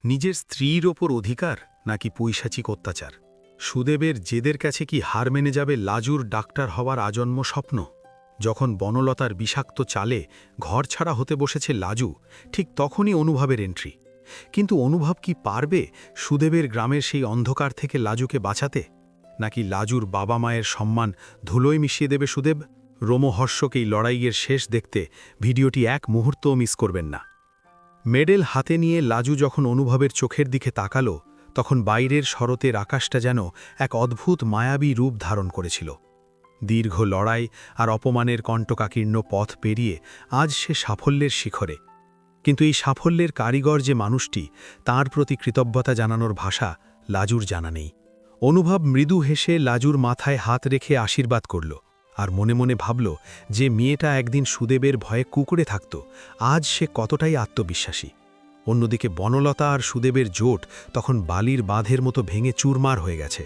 নিজের স্ত্রীর ওপর অধিকার নাকি পৈশাচিক অত্যাচার? সুদেবের জেদের কাছে কি হার মেনে যাবে লাজুর ডাক্তার হওয়ার আজন্ম স্বপ্ন? যখন বনলতার বিষাক্ত চালে ঘর ছাড়া হতে বসেছে লাজু, ঠিক তখনই অনুভবের এন্ট্রি। কিন্তু অনুভব কি পারবে সুদেবের গ্রামের সেই অন্ধকার থেকে লাজুকে বাঁচাতে? নাকি লাজুর বাবা মায়ের সম্মান ধুলোয় মিশিয়ে দেবে সুদেব? রোমহর্ষক এই লড়াইয়ের শেষ দেখতে ভিডিওটি এক মুহূর্তও মিস করবেন না। মেডেল হাতে নিয়ে লাজু যখন অনুভবের চোখের দিকে তাকালো, তখন বাইরের শরতের আকাশটা যেন এক অদ্ভুত মায়াবী রূপ ধারণ করেছিল। দীর্ঘ লড়াই আর অপমানের কণ্টকাকীর্ণ পথ পেরিয়ে আজ সে সাফল্যের শিখরে। কিন্তু এই সাফল্যের কারিগর যে মানুষটি, তার প্রতি কৃতজ্ঞতা জানানোর ভাষা লাজুর জানা নেই। অনুভব মৃদু হেসে লাজুর মাথায় হাত রেখে আশীর্বাদ করল, আর মনে মনে ভাবল যে মেয়েটা একদিন সুদেবের ভয়ে কুকুরে থাকত, আজ সে কতটাই আত্মবিশ্বাসী। অন্যদিকে বনলতা আর সুদেবের জোট তখন বালির বাঁধের মতো ভেঙে চুরমার হয়ে গেছে।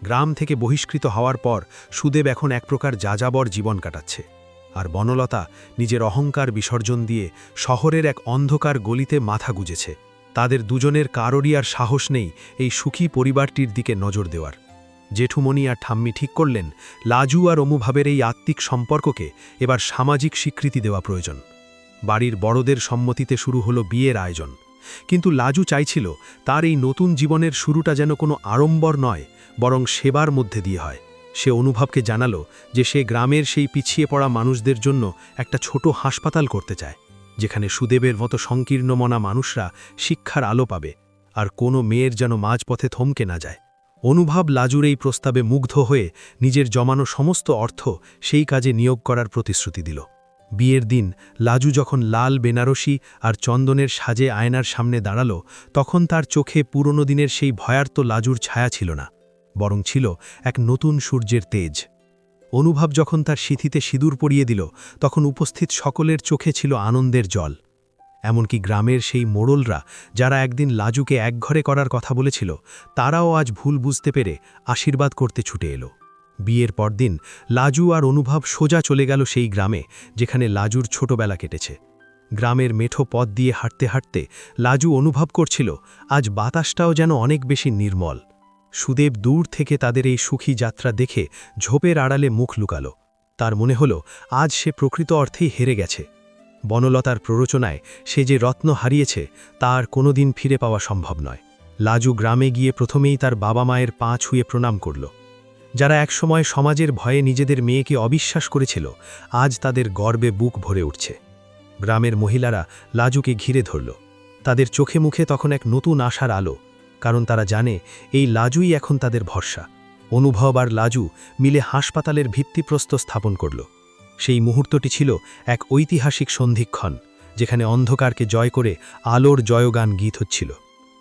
গ্রাম থেকে বহিষ্কৃত হওয়ার পর সুদেব এখন এক প্রকার যাযাবর জীবন কাটাচ্ছে, আর বনলতা নিজের অহংকার বিসর্জন দিয়ে শহরের এক অন্ধকার গলিতে মাথা গুজেছে। তাদের দুজনের কারোরই আর সাহস নেই এই সুখী পরিবারটির দিকে নজর দেওয়ার। জেঠুমণি আর ঠাম্মি ঠিক করলেন, লাজু আর অনুভবের এই আত্মিক সম্পর্ককে এবার সামাজিক স্বীকৃতি দেওয়া প্রয়োজন। বাড়ির বড়দের সম্মতিতে শুরু হলো বিয়ের আয়োজন। কিন্তু লাজু চাইছিল তার এই নতুন জীবনের শুরুটা যেন কোনো আড়ম্বর নয়, বরং সেবার মধ্যে দিয়ে হয়। সে অনুভবকে জানালো যে সে গ্রামের সেই পিছিয়ে পড়া মানুষদের জন্য একটা ছোট হাসপাতাল করতে চায়, যেখানে সুদেবের মতো সংকীর্ণমনা মানুষরা শিক্ষার আলো পাবে, আর কোনো মেয়ের যেন মাঝপথে থমকে না যায়। অনুভব লাজুর এই প্রস্তাবে মুগ্ধ হয়ে নিজের জমানো সমস্ত অর্থ সেই কাজে নিয়োগ করার প্রতিশ্রুতি দিল। বিয়ের দিন লাজু যখন লাল বেনারসি আর চন্দনের সাজে আয়নার সামনে দাঁড়ালো, তখন তার চোখে পুরনো দিনের সেই ভয়ার্ত লাজুর ছায়া ছিল না, বরং ছিল এক নতুন সূর্যের তেজ। অনুভব যখন তার সিঁথিতে সিঁদুর পরিয়ে দিল, তখন উপস্থিত সকলের চোখে ছিল আনন্দের জল। এমনকি গ্রামের সেই মোড়লরা, যারা একদিন লাজুকে একঘরে করার কথা বলেছিল, তারাও আজ ভুল বুঝতে পেরে আশীর্বাদ করতে ছুটে এলো। বিয়ের পরদিন লাজু আর অনুভব সোজা চলে গেল সেই গ্রামে যেখানে লাজুর ছোটবেলা কেটেছে। গ্রামের মেঠো পথ দিয়ে হাঁটতে হাঁটতে লাজু অনুভব করছিল আজ বাতাসটাও যেন অনেক বেশি নির্মল। সুদেব দূর থেকে তাদের এই সুখী যাত্রা দেখে ঝোপের আড়ালে মুখ লুকালো। তার মনে হলো আজ সে প্রকৃত অর্থেই হেরে গেছে। বনলতার প্ররোচনায় সে যে রত্ন হারিয়েছে তা আর কোনোদিন ফিরে পাওয়া সম্ভব নয়। লাজু গ্রামে গিয়ে প্রথমেই তার বাবা মায়ের পা ছুঁয়ে প্রণাম করল। যারা একসময় সমাজের ভয়ে নিজেদের মেয়েকে অবিশ্বাস করেছিল, আজ তাদের গর্বে বুক ভরে উঠছে। গ্রামের মহিলারা লাজুকে ঘিরে ধরল। তাদের চোখে মুখে তখন এক নতুন আশার আলো, কারণ তারা জানে এই লাজুই এখন তাদের ভরসা। অনুভব আর লাজু মিলে হাসপাতালের ভিত্তিপ্রস্তর স্থাপন করল। সেই মুহূর্তটি ছিল এক ঐতিহাসিক সন্ধিক্ষণ, যেখানে অন্ধকারকে জয় করে আলোর জয়গান গীত হচ্ছিল।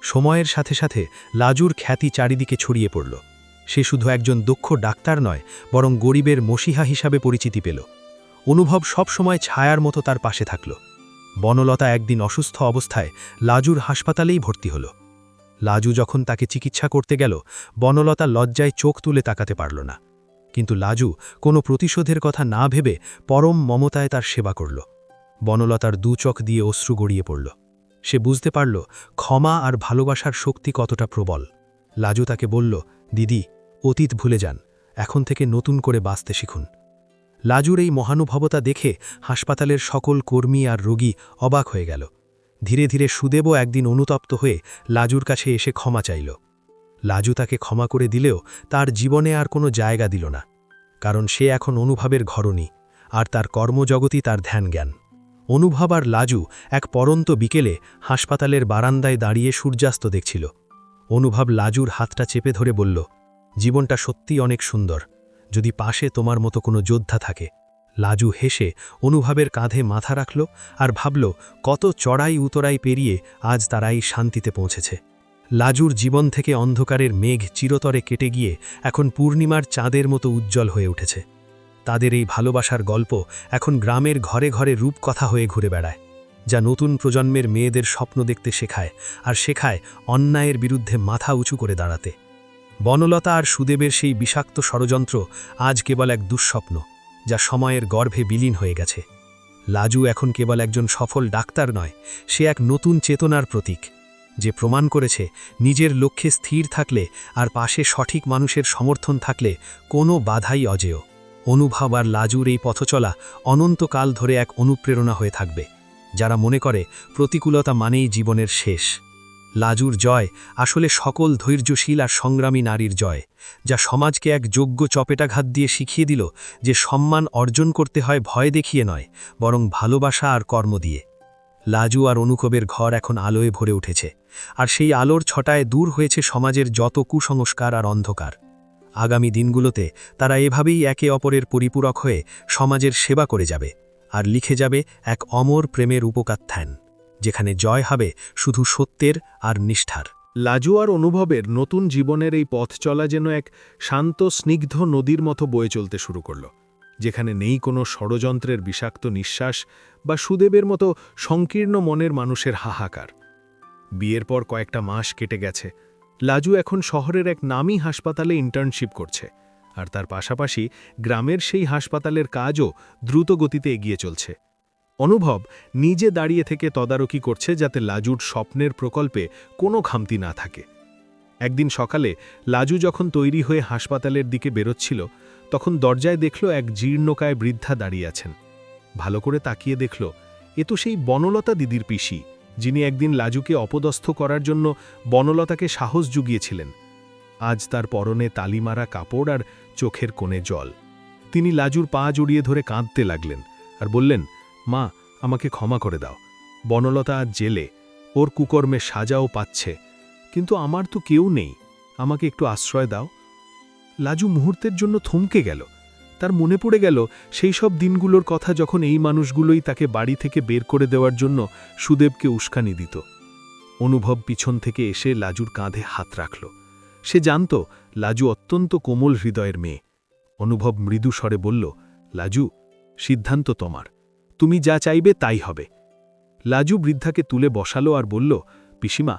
সময়ের সাথে সাথে লাজুর খ্যাতি চারিদিকে ছড়িয়ে পড়ল। সে শুধু একজন দক্ষ ডাক্তার নয়, বরং গরিবের মসিহা হিসাবে পরিচিতি পেল। অনুভব সব সময় ছায়ার মতো তার পাশে থাকল। বনলতা একদিন অসুস্থ অবস্থায় লাজুর হাসপাতালেই ভর্তি হল। লাজু যখন তাকে চিকিৎসা করতে গেল, বনলতা লজ্জায় চোখ তুলে তাকাতে পারল না। কিন্তু লাজু কোনো প্রতিশোধের কথা না ভেবে পরম মমতায় তার সেবা করল। বনলতার দু চোখ দিয়ে অশ্রু গড়িয়ে পড়ল। সে বুঝতে পারল ক্ষমা আর ভালোবাসার শক্তি কতটা প্রবল। লাজু তাকে বলল, দিদি, অতীত ভুলে যান, এখন থেকে নতুন করে বাঁচতে শিখুন। লাজুর এই মহানুভবতা দেখে হাসপাতালের সকল কর্মী আর রোগী অবাক হয়ে গেল। ধীরে ধীরে সুদেবও একদিন অনুতপ্ত হয়ে লাজুর কাছে এসে ক্ষমা চাইল। লাজু তাকে ক্ষমা করে দিলেও তার জীবনে আর কোনো জায়গা দিল না, কারণ সে এখন অনুভবের ঘরণী, আর তার কর্মজগতই তার ধ্যান জ্ঞান। অনুভব আর লাজু এক পরন্ত বিকেলে হাসপাতালের বারান্দায় দাঁড়িয়ে সূর্যাস্ত দেখছিল। অনুভব লাজুর হাতটা চেপে ধরে বলল, জীবনটা সত্যিই অনেক সুন্দর, যদি পাশে তোমার মতো কোনো যোদ্ধা থাকে। লাজু হেসে অনুভবের কাঁধে মাথা রাখল আর ভাবল কত চড়াই উতরাই পেরিয়ে আজ তারা এই শান্তিতে পৌঁছেছে। লাজুর জীবন থেকে অন্ধকারের মেঘ চিরতরে কেটে গিয়ে এখন পূর্ণিমার চাঁদের মতো উজ্জ্বল হয়ে উঠেছে। তাদের এই ভালোবাসার গল্প এখন গ্রামের ঘরে ঘরে রূপকথা হয়ে ঘুরে বেড়ায়, যা নতুন প্রজন্মের মেয়েদের স্বপ্ন দেখতে শেখায়, আর শেখায় অন্যায়ের বিরুদ্ধে মাথা উঁচু করে দাঁড়াতে। বনলতা আর সুদেবের সেই বিষাক্ত ষড়যন্ত্র আজ কেবল এক দুঃস্বপ্ন, যা সময়ের গর্ভে বিলীন হয়ে গেছে। লাজু এখন কেবল একজন সফল ডাক্তার নয়, সে এক নতুন চেতনার প্রতীক, যে প্রমাণ করেছে নিজের লক্ষ্যে স্থির থাকলে আর পাশে সঠিক মানুষের সমর্থন থাকলে কোনো বাধাই অজেয়। অনুভব আর লাজুর এই পথচলা অনন্তকাল ধরে এক অনুপ্রেরণা হয়ে থাকবে, যারা মনে করে প্রতিকূলতা মানেই জীবনের শেষ। লাজুর জয় আসলে সকল ধৈর্যশীল আর সংগ্রামী নারীর জয়, যা সমাজকে এক যোগ্য চপেটাঘাত দিয়ে শিখিয়ে দিল যে সম্মান অর্জন করতে হয় ভয় দেখিয়ে নয়, বরং ভালোবাসা আর কর্ম দিয়ে। লাজু আর অনুভবের ঘর এখন আলোয় ভরে উঠেছে, আর সেই আলোর ছটায় দূর হয়েছে সমাজের যত কুসংস্কার আর অন্ধকার। আগামী দিনগুলোতে তারা এভাবেই একে অপরের পরিপূরক হয়ে সমাজের সেবা করে যাবে, আর লিখে যাবে এক অমর প্রেমের উপকাত্থান, যেখানে জয় হবে শুধু সত্যের আর নিষ্ঠার। লাজু আর অনুভবের নতুন জীবনের এই পথ চলা যেন এক শান্ত স্নিগ্ধ নদীর মতো বয়ে চলতে শুরু করল, যেখানে নেই কোনো ষড়যন্ত্রের বিষাক্ত নিঃশ্বাস বা সুদেবের মতো সংকীর্ণ মনের মানুষের হাহাকার। বিয়ের পর কয়েকটা মাস কেটে গেছে। লাজু এখন শহরের এক নামী হাসপাতালে ইন্টার্নশিপ করছে, আর তার পাশাপাশি গ্রামের সেই হাসপাতালের কাজও দ্রুত গতিতে এগিয়ে চলছে। অনুভব নিজে দাঁড়িয়ে থেকে তদারকি করছে যাতে লাজুর স্বপ্নের প্রকল্পে কোনো খামতি না থাকে। একদিন সকালে লাজু যখন তৈরি হয়ে হাসপাতালের দিকে বেরোচ্ছিল, তখন দরজায় দেখল এক জীর্ণকায় বৃদ্ধা দাঁড়িয়ে আছেন। ভালো করে তাকিয়ে দেখল, এ তো সেই বনলতা দিদির পিসি, যিনি একদিন লাজুকে অপদস্থ করার জন্য বনলতাকে সাহস জুগিয়েছিলেন। আজ তার পরনে তালিমারা কাপড় আর চোখের কোণে জল। তিনি লাজুর পা জড়িয়ে ধরে কাঁদতে লাগলেন আর বললেন, মা, আমাকে ক্ষমা করে দাও। বনলতা আজ জেলে, ওর কুকর্মে সাজাও পাচ্ছে, কিন্তু আমার তো কেউ নেই, আমাকে একটু আশ্রয় দাও। লাজু মুহূর্তের জন্য থমকে গেল। তার মনে পড়ে গেল সেই সব দিনগুলোর কথা যখন এই মানুষগুলোই তাকে বাড়ি থেকে বের করে দেওয়ার জন্য সুদেবকে উস্কানি দিত। অনুভব পিছন থেকে এসে লাজুর কাঁধে হাত রাখল। সে জানত লাজু অত্যন্ত কোমল হৃদয়ের মেয়ে। অনুভব মৃদু স্বরে বলল, লাজু, সিদ্ধান্ত তোমার, তুমি যা চাইবে তাই হবে। লাজু বৃদ্ধাকে তুলে বসালো আর বলল, পিসিমা,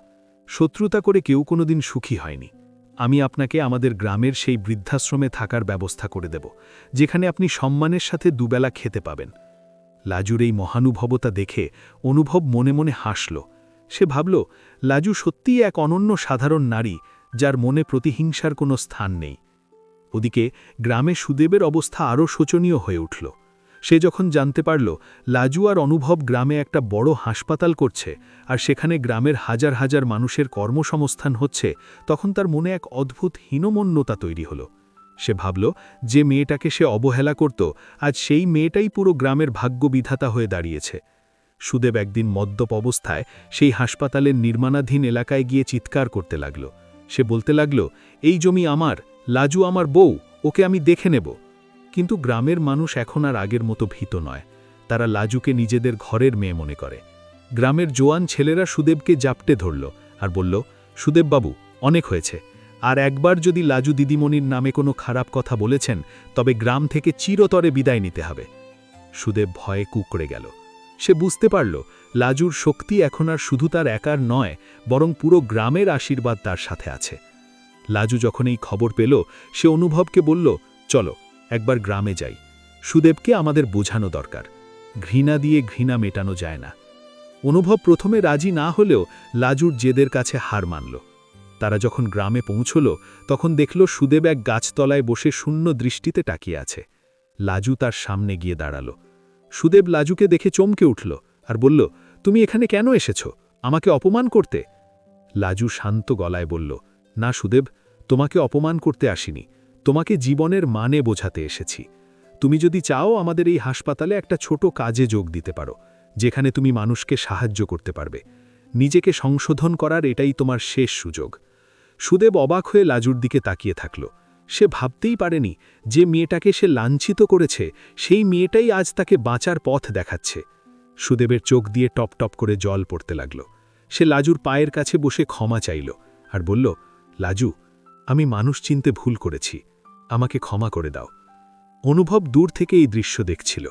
শত্রুতা করে কেউ কোনোদিন সুখী হয়নি। আমি আপনাকে আমাদের গ্রামের সেই বৃদ্ধাশ্রমে থাকার ব্যবস্থা করে দেব, যেখানে আপনি সম্মানের সাথে দুবেলা খেতে পাবেন। লাজুর এই মহানুভবতা দেখে অনুভব মনে মনে হাসল। সে ভাবল, লাজু সত্যিই এক অনন্য সাধারণ নারী, যার মনে প্রতিহিংসার কোনো স্থান নেই। ওদিকে গ্রামে সুদেবের অবস্থা আরও শোচনীয় হয়ে উঠল। সে যখন জানতে পারল লাজু আর অনুভব গ্রামে একটা বড় হাসপাতাল করছে, আর সেখানে গ্রামের হাজার হাজার মানুষের কর্মসংস্থান হচ্ছে, তখন তার মনে এক অদ্ভুত হীনমন্যতা তৈরি হল। সে ভাবল, যে মেয়েটাকে সে অবহেলা করত, আজ সেই মেয়েটাই পুরো গ্রামের ভাগ্যবিধাতা হয়ে দাঁড়িয়েছে। সুদেব একদিন মদ্যপ অবস্থায় সেই হাসপাতালের নির্মাণাধীন এলাকায় গিয়ে চিৎকার করতে লাগল। সে বলতে লাগল, এই জমি আমার, লাজু আমার বউ, ওকে আমি দেখে নেব। কিন্তু গ্রামের মানুষ এখন আর আগের মতো ভীত নয়। তারা লাজুকে নিজেদের ঘরের মেয়ে মনে করে। গ্রামের জোয়ান ছেলেরা সুদেবকে জাপটে ধরল আর বলল, সুদেববাবু, অনেক হয়েছে। আর একবার যদি লাজু দিদিমণির নামে কোনো খারাপ কথা বলেছেন, তবে গ্রাম থেকে চিরতরে বিদায় নিতে হবে। সুদেব ভয়ে কুঁকড়ে গেল। সে বুঝতে পারল, লাজুর শক্তি এখন আর শুধু তার একার নয়, বরং পুরো গ্রামের আশীর্বাদ তার সাথে আছে। লাজু যখন এই খবর পেল, সে অনুভবকে বলল, চলো একবার গ্রামে যাই। সুদেবকে আমাদের বোঝানো দরকার। ঘৃণা দিয়ে ঘৃণা মেটানো যায় না। অনুভব প্রথমে রাজি না হলেও লাজুর জেদের কাছে হার মানল। তারা যখন গ্রামে পৌঁছল, তখন দেখল সুদেব এক গাছতলায় বসে শূন্য দৃষ্টিতে তাকিয়ে আছে। লাজু তার সামনে গিয়ে দাঁড়াল। সুদেব লাজুকে দেখে চমকে উঠল আর বলল, তুমি এখানে কেন এসেছ? আমাকে অপমান করতে? লাজু শান্ত গলায় বলল, না সুদেব, তোমাকে অপমান করতে আসিনি, তোমাকে জীবনের মানে বোঝাতে এসেছি। তুমি যদি চাও, আমাদের এই হাসপাতালে একটা ছোট কাজে যোগ দিতে পারো, যেখানে তুমি মানুষকে সাহায্য করতে পারবে। নিজেকে সংশোধন করার এটাই তোমার শেষ সুযোগ। সুদেব অবাক হয়ে লাজুর দিকে তাকিয়ে থাকল। সে ভাবতেই পারেনি যে মেয়েটাকে সে লাঞ্ছিত করেছে, সেই মেয়েটাই আজ তাকে বাঁচার পথ দেখাচ্ছে। সুদেবের চোখ দিয়ে টপ টপ করে জল পড়তে লাগল। সে লাজুর পায়ের কাছে বসে ক্ষমা চাইল আর বলল, লাজু, আমি মানুষ চিনতে ভুল করেছি, আমাকে ক্ষমা করে দাও। অনুভব দূর থেকে এই দৃশ্য দেখছিল।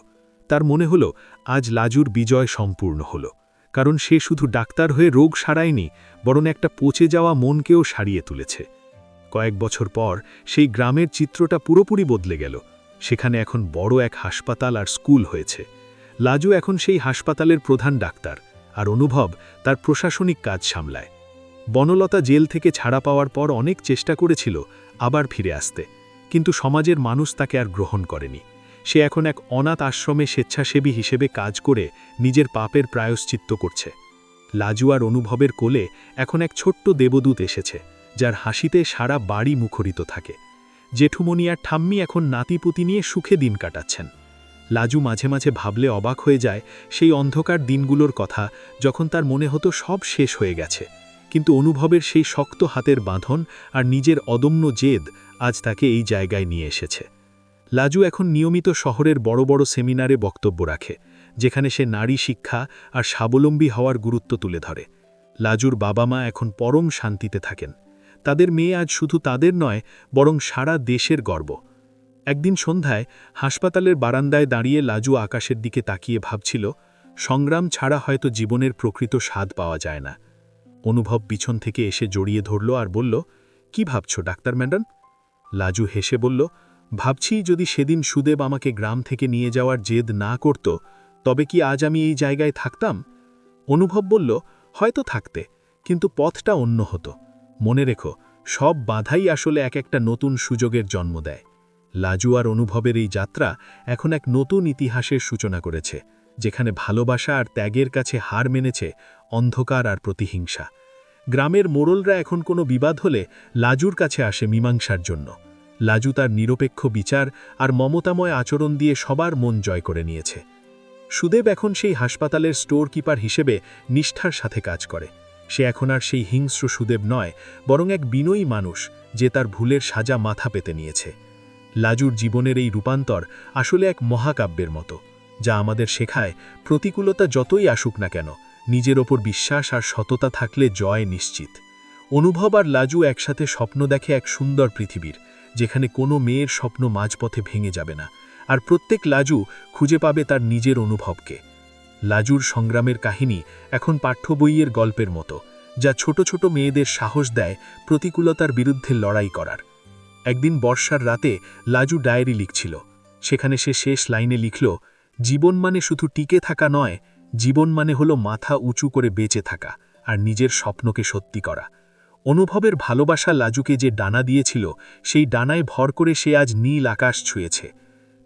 তার মনে হল, আজ লাজুর বিজয় সম্পূর্ণ হল, কারণ সে শুধু ডাক্তার হয়ে রোগ সারায়নি, বরং একটা পচে যাওয়া মনকেও সারিয়ে তুলেছে। কয়েক বছর পর সেই গ্রামের চিত্রটা পুরোপুরি বদলে গেল। সেখানে এখন বড় এক হাসপাতাল আর স্কুল হয়েছে। লাজু এখন সেই হাসপাতালের প্রধান ডাক্তার, আর অনুভব তার প্রশাসনিক কাজ সামলায়। বনলতা জেল থেকে ছাড়া পাওয়ার পর অনেক চেষ্টা করেছিল আবার ফিরে আসতে, কিন্তু সমাজের মানুষ তাকে আর গ্রহণ করেনি। সে এখন এক অনাথ আশ্রমে স্বেচ্ছাসেবী হিসেবে কাজ করে নিজের পাপের প্রায়শ্চিত্ত করছে। লাজু আর অনুভবের কোলে এখন এক ছোট্ট দেবদূত এসেছে, যার হাসিতে সারা বাড়ি মুখরিত থাকে। জেঠুমনি আর ঠাম্মি এখন নাতিপুতি নিয়ে সুখে দিন কাটাচ্ছেন। লাজু মাঝে মাঝে ভাবলে অবাক হয়ে যায় সেই অন্ধকার দিনগুলোর কথা, যখন তার মনে হতো সব শেষ হয়ে গেছে, কিন্তু অনুভবের সেই শক্ত হাতের বাঁধন আর নিজের অদম্য জেদ আজ তাকে এই জায়গায় নিয়ে এসেছে। লাজু এখন নিয়মিত শহরের বড় বড় সেমিনারে বক্তব্য রাখে, যেখানে সে নারী শিক্ষা আর স্বাবলম্বী হওয়ার গুরুত্ব তুলে ধরে। লাজুর বাবা মা এখন পরম শান্তিতে থাকেন। তাদের মেয়ে আজ শুধু তাদের নয়, বরং সারা দেশের গর্ব। একদিন সন্ধ্যায় হাসপাতালের বারান্দায় দাঁড়িয়ে লাজু আকাশের দিকে তাকিয়ে ভাবছিল, সংগ্রাম ছাড়া হয়তো জীবনের প্রকৃত স্বাদ পাওয়া যায় না। অনুভব পিছন থেকে এসে জড়িয়ে ধরল আর বলল, কি ভাবছ ডাক্তার ম্যাডাম? লাজু হেসে বলল, ভাবছি যদি সেদিন সুদেব আমাকে গ্রাম থেকে নিয়ে যাওয়ার জেদ না করত, তবে কি আজ আমি এই জায়গায় থাকতাম? অনুভব বলল, হয়তো থাকতে, কিন্তু পথটা অন্য হতো। মনে রেখো, সব বাধাই আসলে এক একটা নতুন সুযোগের জন্ম দেয়। লাজু আর অনুভবের এই যাত্রা এখন এক নতুন ইতিহাসের সূচনা করেছে, যেখানে ভালোবাসা আর ত্যাগের কাছে হার মেনেছে অন্ধকার আর প্রতিহিংসা। গ্রামের মোড়লরা এখন কোনো বিবাদ হলে লাজুর কাছে আসে মীমাংসার জন্য। লাজু তার নিরপেক্ষ বিচার আর মমতাময় আচরণ দিয়ে সবার মন জয় করে নিয়েছে। সুদেব এখন সেই হাসপাতালের স্টোর কিপার হিসেবে নিষ্ঠার সাথে কাজ করে। সে এখন আর সেই হিংস্র সুদেব নয়, বরং এক বিনয়ী মানুষ, যে তার ভুলের সাজা মাথা পেতে নিয়েছে। লাজুর জীবনের এই রূপান্তর আসলে এক মহাকাব্যের মতো, যা আমাদের শেখায় প্রতিকূলতা যতই আসুক না কেন, নিজের ওপর বিশ্বাস আর সততা থাকলে জয় নিশ্চিত। অনুভব আর লাজু একসাথে স্বপ্ন দেখে এক সুন্দর পৃথিবীর, যেখানে কোনো মেয়ের স্বপ্ন মাঝপথে ভেঙে যাবে না, আর প্রত্যেক লাজু খুঁজে পাবে তার নিজের অনুভবকে। লাজুর সংগ্রামের কাহিনী এখন পাঠ্য বইয়ের গল্পের মতো, যা ছোট ছোট মেয়েদের সাহস দেয় প্রতিকূলতার বিরুদ্ধে লড়াই করার। একদিন বর্ষার রাতে লাজু ডায়েরি লিখছিল। সেখানে সে শেষ লাইনে লিখল, জীবন মানে শুধু টিকে থাকা নয়, জীবন মানে হলো মাথা উঁচু করে বেঁচে থাকা আর নিজের স্বপ্নকে সত্যি করা। অনুভবের ভালোবাসা লাজুকে যে ডানা দিয়েছিল, সেই ডানায় ভর করে সে আজ নীল আকাশ ছুঁয়েছে।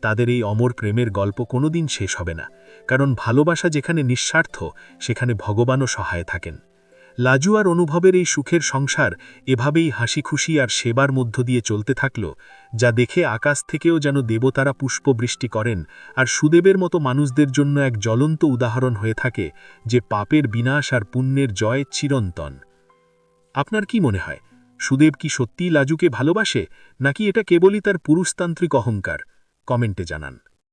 তাদের এই অমর প্রেমের গল্প কোনোদিন শেষ হবে না, কারণ ভালোবাসা যেখানে নিঃস্বার্থ, সেখানে ভগবানও সহায় থাকেন। লাজু আর অনুভবের এই সুখের সংসার এভাবেই হাসি খুশি আর সেবার মধ্য দিয়ে চলতে থাকল, যা দেখে আকাশ থেকেও যেন দেবতারা পুষ্পবৃষ্টি করেন, আর সুদেবের মতো মানুষদের জন্য এক জ্বলন্ত উদাহরণ হয়ে থাকে, যে পাপের বিনাশ আর পুণ্যের জয় চিরন্তন। আপনার কি মনে হয়, সুদেব কি সত্যিই লাজুকে ভালোবাসে, নাকি এটা কেবলই তার পুরুষতান্ত্রিক অহংকার? কমেন্টে জানান।